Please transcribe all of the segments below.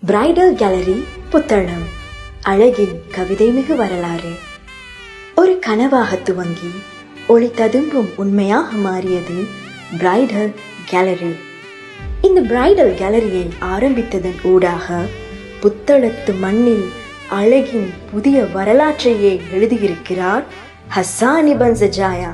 Bridal gallery Puttalam. அழகின் கவிதைமிகு வரலாறு. ஒரு கனவாக துவங்கி ஒளி ததும்பும் உண்மையாக மாறியது பிரைடல் கேலரி. இந்த பிரைடல் கேலரியை ஆரம்பித்ததன் ஊடாக புத்தளத்து மண்ணில் அழகின் புதிய வரலாற்றையே எழுதியிருக்கிறார் ஹசான் இப்ன் ஸஜாயா.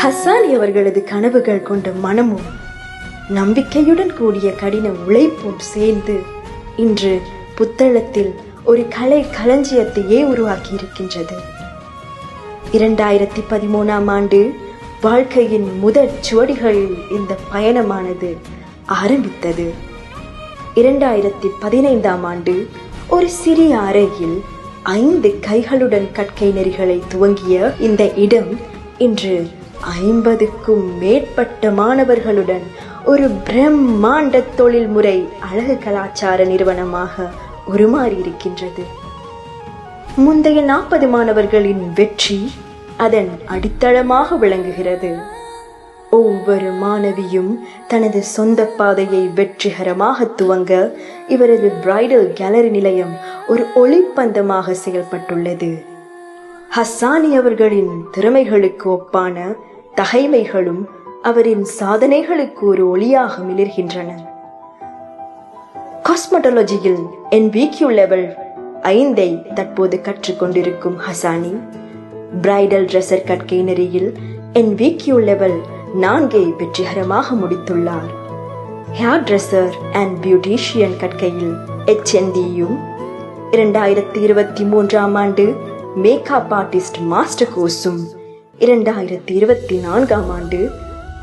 ஹசானி அவர்களது கனவுகள் கொண்ட மனமும் நம்பிக்கையுடன் கூடிய கடின உழைப்பும் சேர்ந்து இன்று புத்தளத்தில் ஒரு கலை களஞ்சியத்தையே உருவாக்கி இருக்கின்றது. 2013ஆம் ஆண்டு வாழ்க்கையின் முதற் சுவடிகளில் இந்த பயணமானது ஆரம்பித்தது. 2015ஆம் ஆண்டு ஒரு சிறிய அறையில் 5 கைகளுடன் கற்கை நெறிகளை துவங்கிய இந்த இடம் இன்று 50க்கும் மேற்பட்ட மாணவர்களுடன் ஒரு பிரம்மாண்ட தொழில்முறை அழகு கலாச்சார நிறுவனமாக உருமாறியிருக்கின்றது. முந்தைய 40 மாணவர்களின் வெற்றி அதன் அடித்தளமாக விளங்குகிறது. ஒவ்வொரு மாணவியும் தனது சொந்த பாதையை வெற்றிகரமாக துவங்க இவரது பிரைடல் கேலரி நிலையம் ஒரு ஒளிப்பந்தமாக செயல்பட்டுள்ளது. ஹசானி அவர்களின் திறமைகளுக்கு ஒப்பான தகைமைகளும் அவரின் சாதனைகளுக்கு ஒரு ஒளியாக மிளிர்கின்றன. காஸ்மெட்டாலஜியில் NVQ லெவல் 5 தற்போது கற்றுக்கொண்டிருக்கும் ஹசானி பிரைடல் ட்ரெஸ்ஸர் கற்கை நெறியில் NVQ லெவல் 4 வெற்றிகரமாக முடித்துள்ளார். ஹேர் ட்ரெஸ்ஸர் அண்ட் பியூட்டிஷியன் கற்கையில் HND-யும் 2023ஆம் ஆண்டு மேக்கப் ஆர்டிஸ்ட் மாஸ்டர் கோர்ஸும் 2024ஆம் ஆண்டு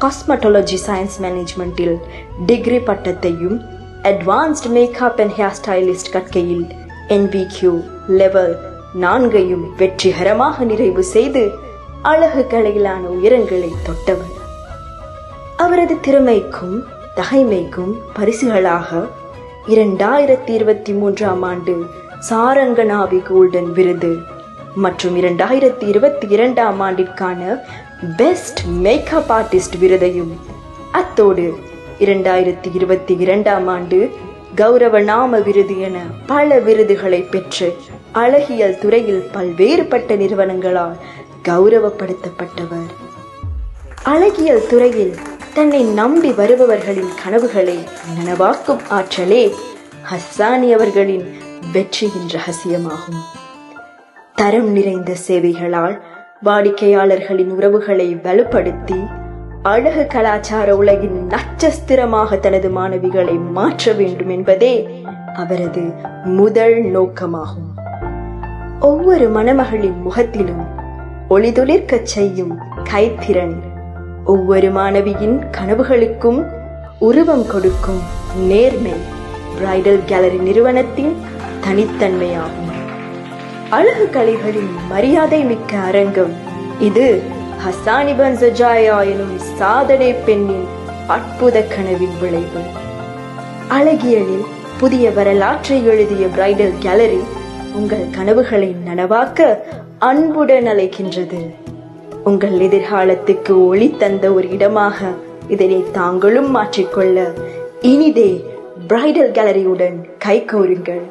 காஸ்மெட்டாலஜி சயின்ஸ் மேனேஜ்மெண்டில் டிகிரி பட்டத்தையும் advanced makeup and hair stylist கற்கையில் NVQ லெவல் 4யும் வெற்றிகரமாக நிறைவு செய்து அழகு கலையிலான உயரங்களை தொட்டவர். அவரது திறமைக்கும் தகைமைக்கும் பரிசுகளாக 2023ஆம் ஆண்டு சாரங்கநாவி கோல்டன் விருது மற்றும் 2022ஆம் ஆண்டிற்கான பெஸ்ட் மேக்கப் ஆர்டிஸ்ட் விருதையும் அத்தோடு 2022ஆம் ஆண்டு கௌரவ நாம விருது என பல விருதுகளை பெற்று அழகியல் துறையில் பல்வேறுபட்ட நிறுவனங்களால் கௌரவப்படுத்தப்பட்டவர். அழகியல் துறையில் தன்னை நம்பி வருபவர்களின் கனவுகளை நனவாக்கும் ஆற்றலே ஹசானி அவர்களின் வெற்றியின் ரகசியமாகும். தரம் நிறைந்த சேவைகளால் வாடிக்கையாளர்களின் உறவுகளை வலுப்படுத்தி அழகு கலாச்சார உலகின் நட்சத்திரமாக தனது மாணவிகளை மாற்ற வேண்டும் என்பதே அவரது முதல் நோக்கமாகும். ஒவ்வொரு மணமகளின் முகத்திலும் ஒளிதுளிர்க்கச் செய்யும் கைத்திறன் ஒவ்வொரு மாணவியின் கனவுகளுக்கும் உருவம் கொடுக்கும் நேர்மை பிரைடல் கேலரி நிறுவனத்தின் தனித்தன்மையாகும். அழகு கலைகளின் மரியாதை மிக்க அரங்கம் இது ஹசான் இப்ன் ஸஜாயா எனும் சாதனை பெண்ணின் அற்புத கனவின் விளைவு. அழகியலில் புதிய வரலாற்றை எழுதிய பிரைடல் கேலரி உங்கள் கனவுகளை நனவாக்க அன்புடன் அழைக்கின்றது. உங்கள் எதிர்காலத்துக்கு ஒளி தந்த ஒரு இடமாக இதனை தாங்களும் மாற்றிக்கொள்ள இனிதே பிரைடல் கேலரியுடன் கைகோருங்கள்.